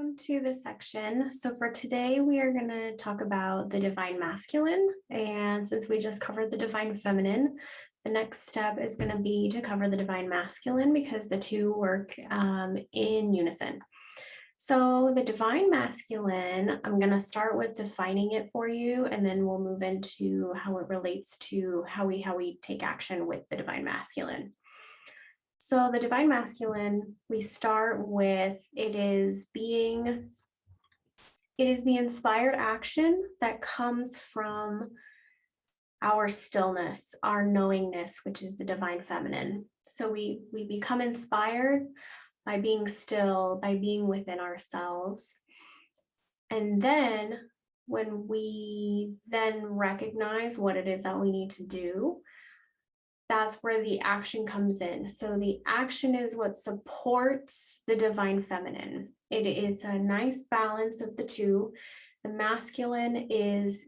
Welcome to this section. So for today, we are going to talk about the divine masculine. And since we just covered the divine feminine, the next step is going to be to cover the divine masculine because the two work in unison. So the divine masculine, I'm going to start with defining it for you, and then we'll move into how it relates to how we take action with the divine masculine. So the divine masculine, we start with it is the inspired action that comes from our stillness, our knowingness, which is the divine feminine. So we become inspired by being still, by being within ourselves. And then when we then recognize what it is that we need to do, that's where the action comes in. So the action is what supports the divine feminine. It's a nice balance of the two. The masculine is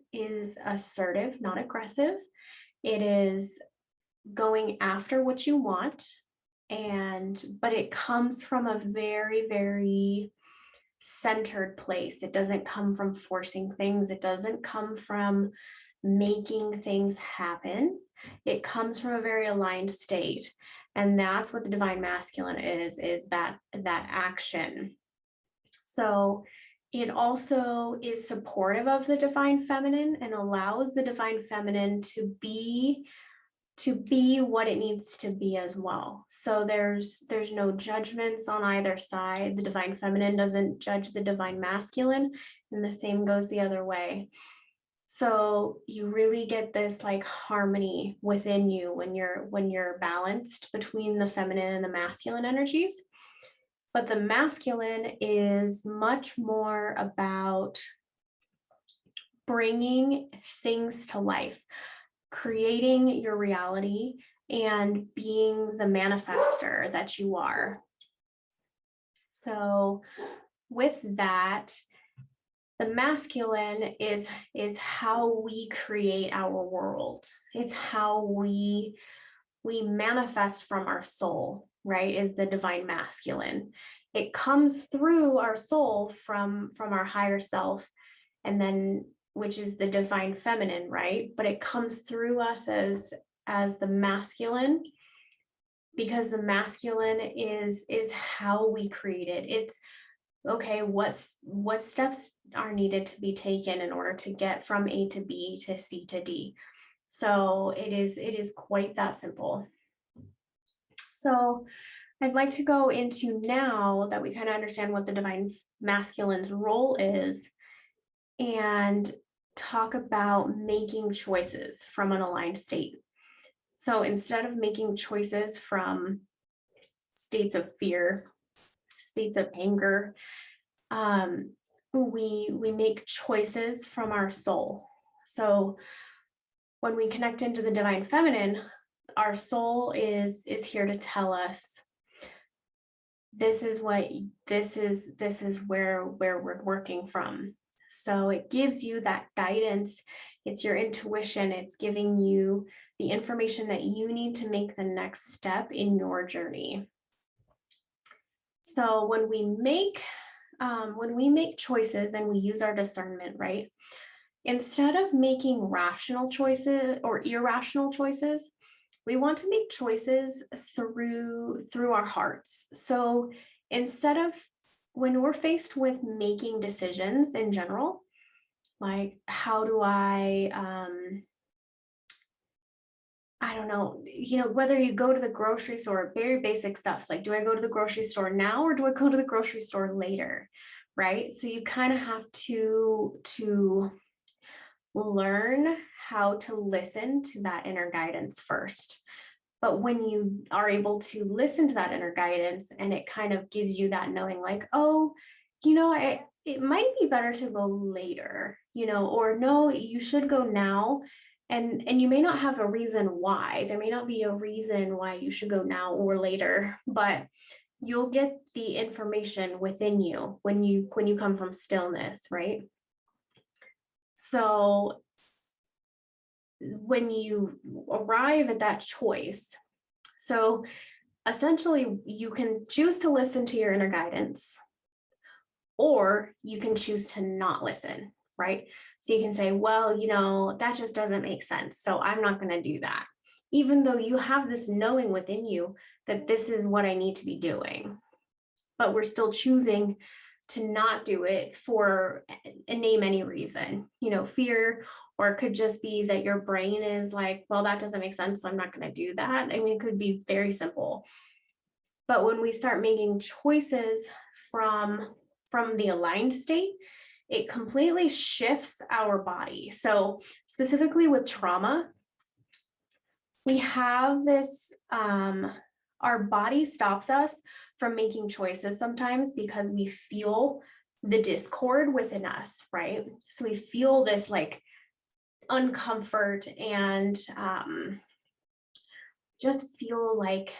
assertive, not aggressive. It is going after what you want, but it comes from a very, very centered place. It doesn't come from forcing things. It doesn't come from making things happen. It comes from a very aligned state. And that's what the divine masculine is that action. So it also is supportive of the divine feminine and allows the divine feminine to be what it needs to be as well. So there's no judgments on either side. The divine feminine doesn't judge the divine masculine, and the same goes the other way. So you really get this like harmony within you when you're balanced between the feminine and the masculine energies. But the masculine is much more about bringing things to life, creating your reality, and being the manifester that you are. So with that, the masculine is how we create our world. It's how we manifest from our soul, right? Is the divine masculine. It comes through our soul from our higher self, and then which is the divine feminine, right? But it comes through us as the masculine, because the masculine is how we create it. It's okay, what steps are needed to be taken in order to get from A to B to C to D. So it is quite that simple. So I'd like to go into, now that we kind of understand what the divine masculine's role is, and talk about making choices from an aligned state. So instead of making choices from states of fear, states of anger, we make choices from our soul. So when we connect into the divine feminine, our soul is here to tell us this is where we're working from. So it gives you that guidance. It's your intuition. It's giving you the information that you need to make the next step in your journey. So when we make choices and we use our discernment, right? Instead of making rational choices or irrational choices, we want to make choices through our hearts. So instead of, when we're faced with making decisions in general, like how do I don't know, whether you go to the grocery store, very basic stuff, like, do I go to the grocery store now or do I go to the grocery store later, right? So you kind of have to learn how to listen to that inner guidance first. But when you are able to listen to that inner guidance, and it kind of gives you that knowing, like, oh, it might be better to go later, or no, you should go now. And you may not have a reason why. There may not be a reason why you should go now or later, but you'll get the information within you when you come from stillness, right? So when you arrive at that choice, so essentially you can choose to listen to your inner guidance, or you can choose to not listen, right? So you can say, well, that just doesn't make sense. So I'm not going to do that. Even though you have this knowing within you that this is what I need to be doing, but we're still choosing to not do it for name any reason, fear, or it could just be that your brain is like, well, that doesn't make sense, so I'm not going to do that. I mean, it could be very simple. But when we start making choices from the aligned state, it completely shifts our body. So specifically with trauma, we have this, our body stops us from making choices sometimes because we feel the discord within us, right? So we feel this like uncomfort and just feel like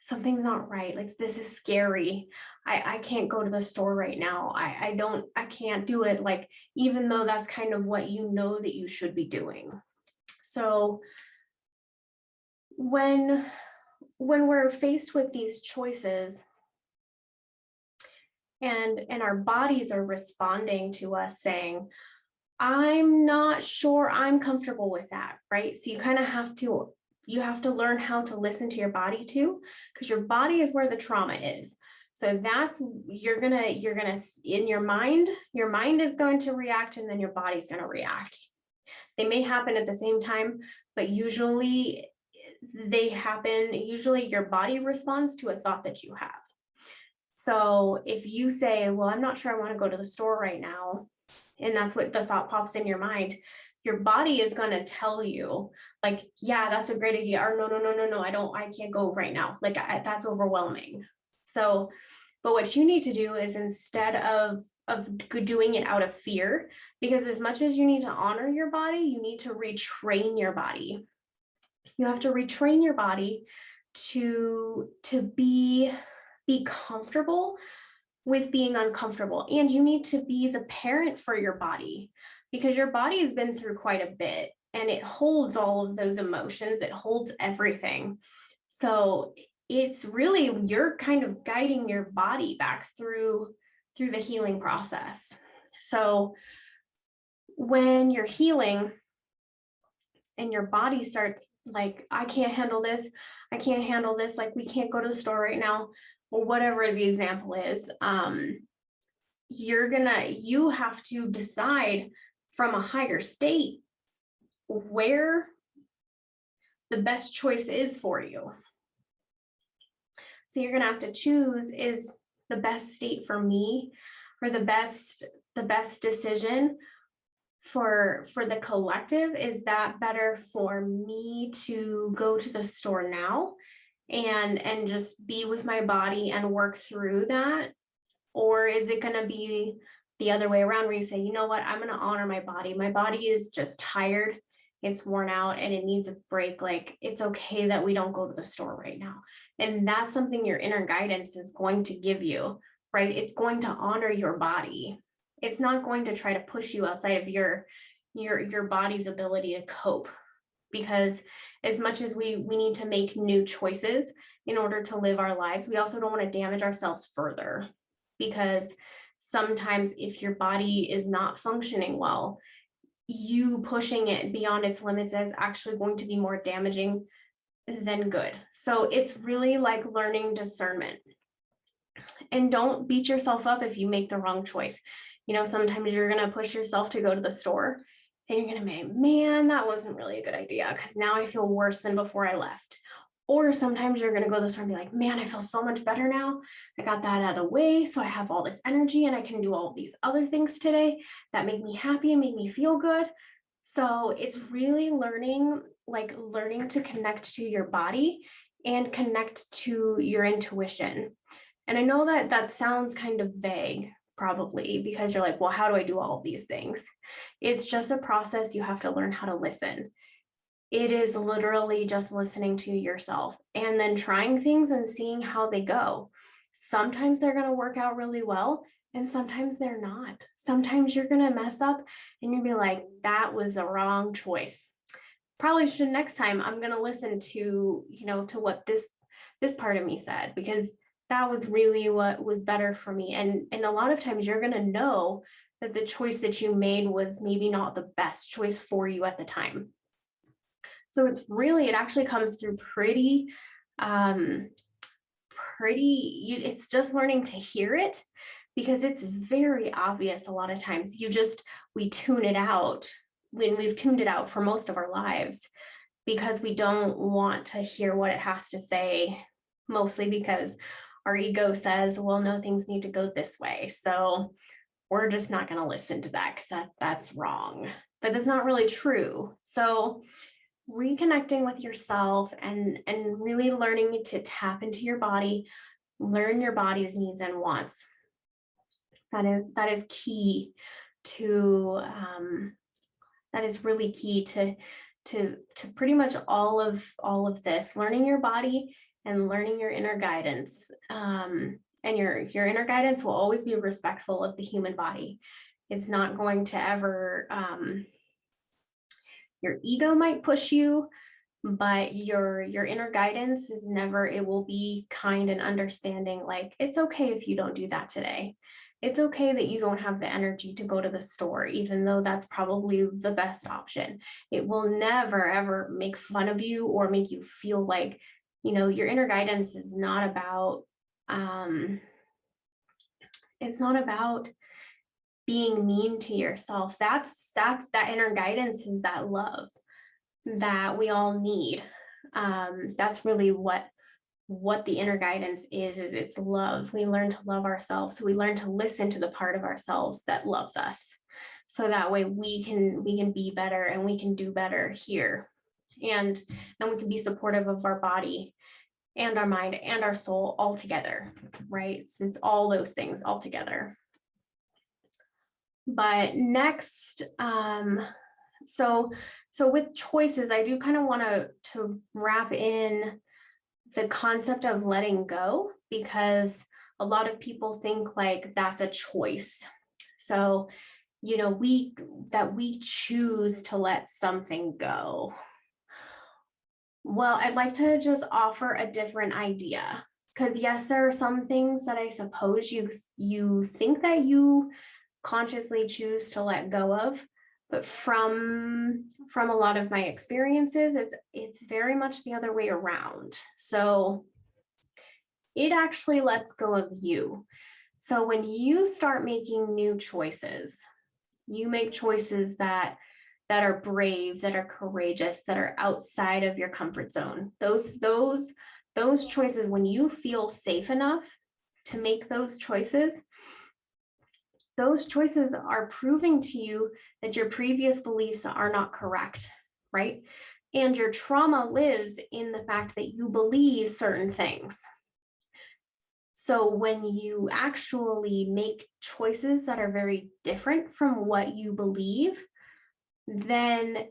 something's not right. Like, this is scary. I can't go to the store right now. I can't do it. Like, even though that's kind of what that you should be doing. So when we're faced with these choices and our bodies are responding to us saying, I'm not sure I'm comfortable with that, right? So you kind of have to learn how to listen to your body too, because your body is where the trauma is. So that's, you're gonna in your mind is going to react, and then your body's going to react. They may happen at the same time, but usually your body responds to a thought that you have. So if you say, well, I'm not sure I want to go to the store right now, and that's what the thought pops in your mind, your body is going to tell you like, yeah, that's a great idea. Or no, I can't go right now. Like, that's overwhelming. So, but what you need to do is, instead of doing it out of fear, because as much as you need to honor your body, you need to retrain your body. You have to retrain your body to be comfortable with being uncomfortable. And you need to be the parent for your body, because your body has been through quite a bit and it holds all of those emotions. It holds everything. So it's really, you're kind of guiding your body back through the healing process. So when you're healing and your body starts like, I can't handle this, like, we can't go to the store right now, or whatever the example is, you have to decide from a higher state where the best choice is for you. So you're gonna have to choose, is the best state for me, or the best decision for the collective? Is that better for me to go to the store now and just be with my body and work through that? Or is it going to be the other way around, where you say, you know what, I'm going to honor my body. My body is just tired, it's worn out, and it needs a break. Like, it's okay that we don't go to the store right now. And that's something your inner guidance is going to give you, right? It's going to honor your body. It's not going to try to push you outside of your body's ability to cope. Because as much as we need to make new choices in order to live our lives, we also don't want to damage ourselves further. Because sometimes if your body is not functioning well, you pushing it beyond its limits is actually going to be more damaging than good. So it's really like learning discernment. And don't beat yourself up if you make the wrong choice. Sometimes you're going to push yourself to go to the store, and you're going to be, man, that wasn't really a good idea, because now I feel worse than before I left. Or sometimes you're going to go to the store and be like, man, I feel so much better now. I got that out of the way. So I have all this energy and I can do all of these other things today that make me happy and make me feel good. So it's really learning to connect to your body and connect to your intuition. And I know that sounds kind of vague, probably, because you're like, well, how do I do all of these things? It's just a process. You have to learn how to listen. It is literally just listening to yourself and then trying things and seeing how they go. Sometimes they're going to work out really well, and sometimes they're not. Sometimes you're going to mess up and you'll be like, that was the wrong choice. Probably should, next time I'm going to listen to what this part of me said, because that was really what was better for me. And a lot of times you're going to know that the choice that you made was maybe not the best choice for you at the time. So it actually comes through um, it's just learning to hear it, because it's very obvious a lot of times. We tune it out when we've tuned it out for most of our lives, because we don't want to hear what it has to say, mostly because our ego says, well, no, things need to go this way. So we're just not going to listen to that, because that's wrong. But that's not really true. So reconnecting with yourself and really learning to tap into your body, learn your body's needs and wants. That is key to that is really key to pretty much all of this, learning your body and learning your inner guidance. And your inner guidance will always be respectful of the human body. It's not going to ever, your ego might push you, but your inner guidance is never, it will be kind and understanding. Like, it's okay if you don't do that today. It's okay that you don't have the energy to go to the store, even though that's probably the best option. It will never, ever make fun of you or make you feel like, your inner guidance is not about, it's not about being mean to yourself. That's that inner guidance is that love that we all need. That's really what the inner guidance is it's love. We learn to love ourselves. So we learn to listen to the part of ourselves that loves us. So that way we can be better and we can do better here. And we can be supportive of our body and our mind and our soul all together, right? It's all those things all together. But next, so with choices, I do kind of want to wrap in the concept of letting go, because a lot of people think like that's a choice. So, we choose to let something go. Well, I'd like to just offer a different idea, because yes, there are some things that I suppose you think that you consciously choose to let go of, but from a lot of my experiences, it's very much the other way around. So it actually lets go of you. So when you start making new choices, you make choices that are brave, that are courageous, that are outside of your comfort zone. Those choices, when you feel safe enough to make those choices are proving to you that your previous beliefs are not correct, right? And your trauma lives in the fact that you believe certain things. So when you actually make choices that are very different from what you believe, then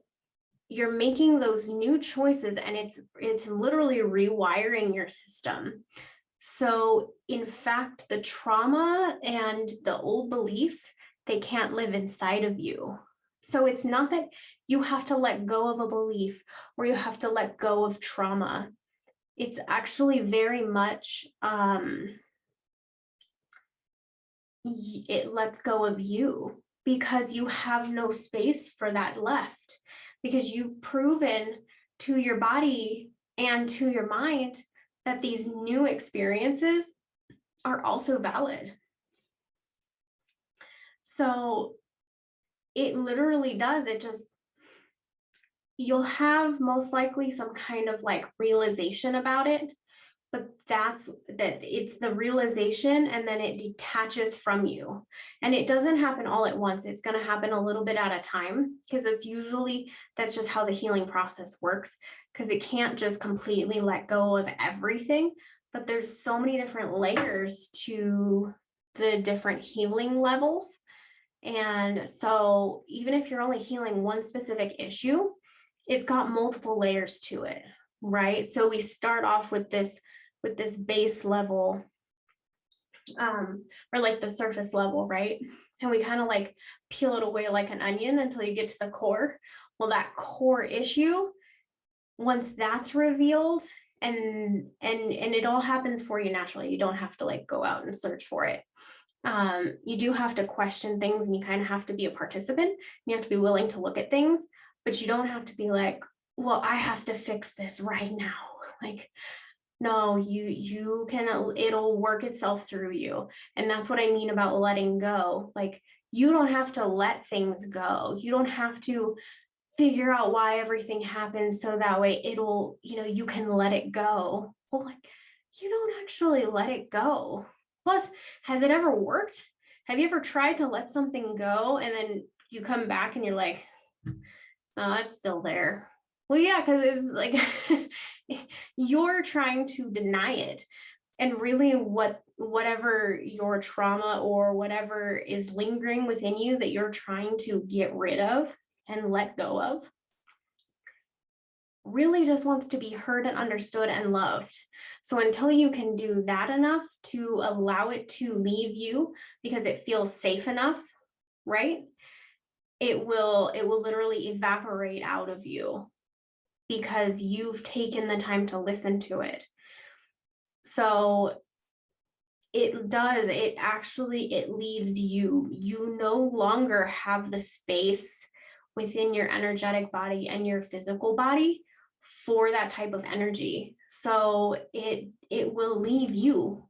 you're making those new choices, and it's literally rewiring your system. So in fact, the trauma and the old beliefs, they can't live inside of you. So it's not that you have to let go of a belief or you have to let go of trauma. It's actually very much, it lets go of you, because you have no space for that left, because you've proven to your body and to your mind that these new experiences are also valid. So it literally does, you'll have most likely some kind of like realization about it, but it's the realization, and then it detaches from you. And it doesn't happen all at once. It's going to happen a little bit at a time, because that's just how the healing process works, because it can't just completely let go of everything. But there's so many different layers to the different healing levels. And so even if you're only healing one specific issue, it's got multiple layers to it, right? So we start off with this base level, or like the surface level, right? And we kind of like peel it away like an onion until you get to the core. Well, that core issue, once that's revealed and it all happens for you naturally. You don't have to like go out and search for it. You do have to question things, and you kind of have to be a participant. You have to be willing to look at things, but you don't have to be like, well, I have to fix this right now. Like, no, you can, it'll work itself through you. And that's what I mean about letting go. Like, you don't have to let things go. You don't have to figure out why everything happens so that way it'll, you can let it go. Well, like, you don't actually let it go. Plus, has it ever worked? Have you ever tried to let something go and then you come back and you're like, oh, it's still there? Well, yeah, because it's like you're trying to deny it. And really whatever your trauma or whatever is lingering within you that you're trying to get rid of and let go of really just wants to be heard and understood and loved. So until you can do that enough to allow it to leave you because it feels safe enough, right? It will literally evaporate out of you because you've taken the time to listen to it. So it leaves you no longer have the space within your energetic body and your physical body for that type of energy. So it will leave you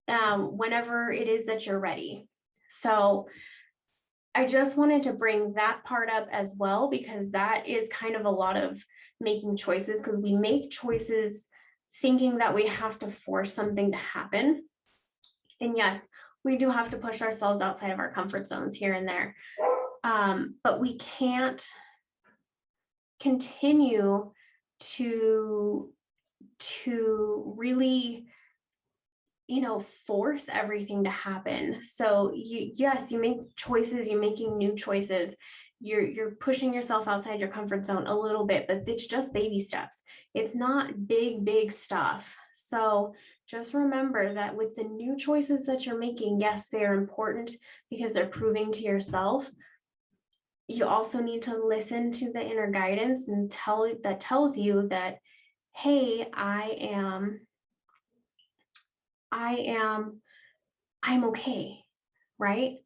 whenever it is that you're ready. So I just wanted to bring that part up as well, because that is kind of a lot of making choices, because we make choices thinking that we have to force something to happen. And yes, we do have to push ourselves outside of our comfort zones here and there. But we can't continue to really, force everything to happen. So yes, you make choices, you're making new choices. You're pushing yourself outside your comfort zone a little bit, but it's just baby steps. It's not big stuff. So just remember that with the new choices that you're making, yes, they're important because they're proving to yourself. You also need to listen to the inner guidance and tells you that, hey, I'm okay, right?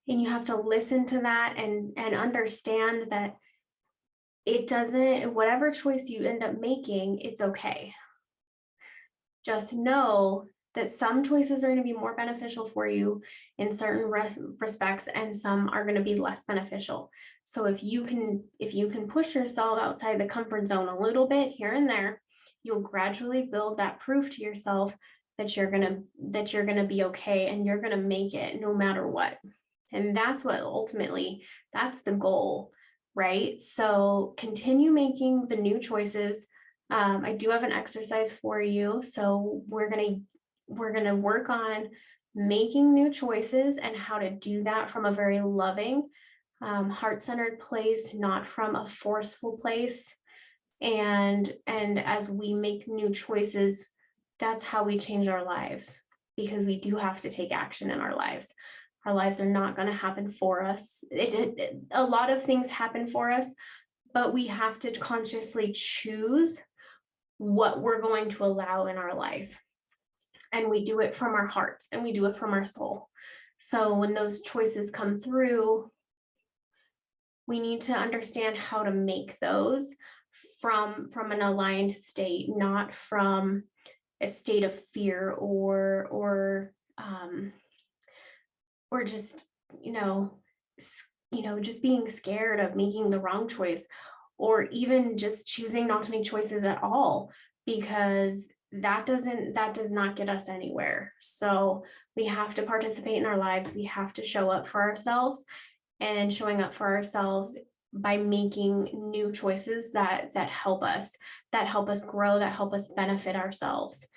And you have to listen to that and understand that it doesn't, whatever choice you end up making, it's okay. Just know that some choices are going to be more beneficial for you in certain respects, and some are going to be less beneficial. So if you can push yourself outside the comfort zone a little bit here and there, you'll gradually build that proof to yourself that you're gonna be okay, and you're gonna make it no matter what. And that's what ultimately, that's the goal, right? So continue making the new choices. I do have an exercise for you. So we're gonna work on making new choices and how to do that from a very loving, heart-centered place, not from a forceful place. And as we make new choices, that's how we change our lives, because we do have to take action in our lives. Our lives are not going to happen for us. A lot of things happen for us, but we have to consciously choose what we're going to allow in our life. And we do it from our hearts, and we do it from our soul. So when those choices come through, we need to understand how to make those from an aligned state, not from a state of fear or just just being scared of making the wrong choice, or even just choosing not to make choices at all, because that does not get us anywhere. So we have to participate in our lives. We have to show up for ourselves, and showing up for ourselves by making new choices that help us grow, that help us benefit ourselves.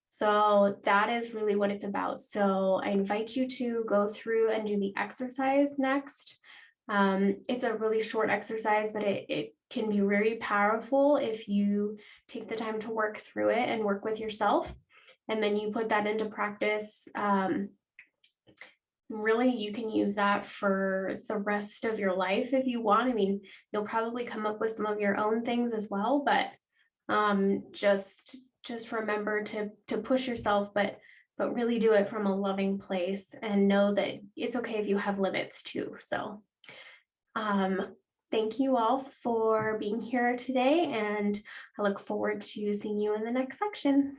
So that is really what it's about. So I invite you to go through and do the exercise next. It's a really short exercise, but it can be very powerful if you take the time to work through it and work with yourself, and then you put that into practice. Really, you can use that for the rest of your life if you want. I mean, you'll probably come up with some of your own things as well, but just just remember to push yourself, but really do it from a loving place and know that it's okay if you have limits too. So thank you all for being here today, and I look forward to seeing you in the next section.